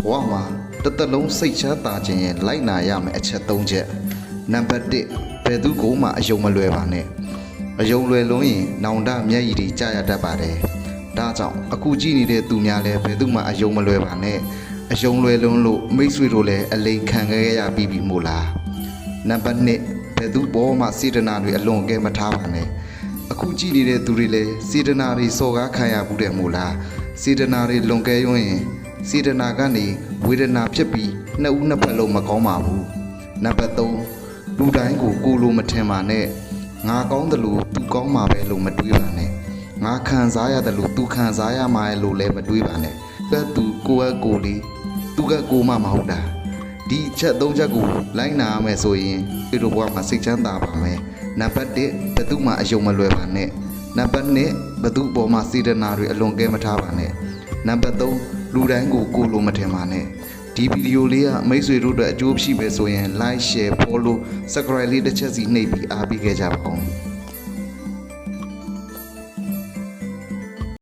ဘဝမှာတစ်သက်လုံးစိတ်ချမ်းသာခြင်းရဲ့လိုက်နာရမယ့်အချက်၃ချက်နံပါတ်1ဘယ်သူကိုမှအယုံမလွယ်ပါနဲ့အယုံလွယ်လုံးရင်နောင်တမျက်ရည်တွေကြာရတတ်ပါတယ်ဒါကြောင့်အခုကြည့်နေတဲ့သူများလည်းဘယ်သူမှအယုံမလွယ်ပါနဲ့အယုံလွယ်လုံးလို့မိတ်ဆွေတို့လည်းအလိန်ခံခဲ့ရပြီးပြီမို့လားနံပါတ်2ဘယ်သူပေါ်မှစေတနာတွေအလွန်ကဲမထားပါနဲ့အခုကြည့်နေတဲ့သူတွေလည်းစေတနာတွေစော်ကားခံရဘူးတဲ့မို့လားစေတနာတွေလွန်ကဲရွံ့ရင်စေတနာကနေဝေဒနာဖြစ်ပြီးနှစ်ဦးနှစ်ဖက်လုံးမကောင်းပါဘူးနံပါတ်3လူတိုင်းကိုလိုမထင်ပါနဲ့ငါကောင်းတယ်လို့သူကောင်းမှာပဲလို့မတွေးပါနဲ့ငါခံစားရတယ်လို့သူခံစားရမှာလို့လည်းမတွေးပါနဲ့ကဲသူကိုယ့်ကိုယ်လေးသူကကိုမှမဟုတ်တာဒီချက်၃ချက်ကိုလိုက်နာရမယ်ဆိုရင်ဒီလိုဘဝမှာစိတ်ချမ်းသာပါမယ်နံပါတ်1ဘယ်သူမှအယုံမလွယ်ပါနဲ့နံပါတ်2ဘယ်သူပေါ်မှာစေတနာတွေအလွန်ကဲမထားပါနဲ့နံပါတ်3လူတိုင်းကိုလိုမထင်ပါနဲ့ဒီဗီဒီယိုလေးကမိတ်ဆွေတို့အတွက်အကျိုးရှိပဲဆိုရင် like share follow subscribe လေးတစ်ချက်စီနှိပ်ပြီးအားပေးခဲ့ကြပါဦး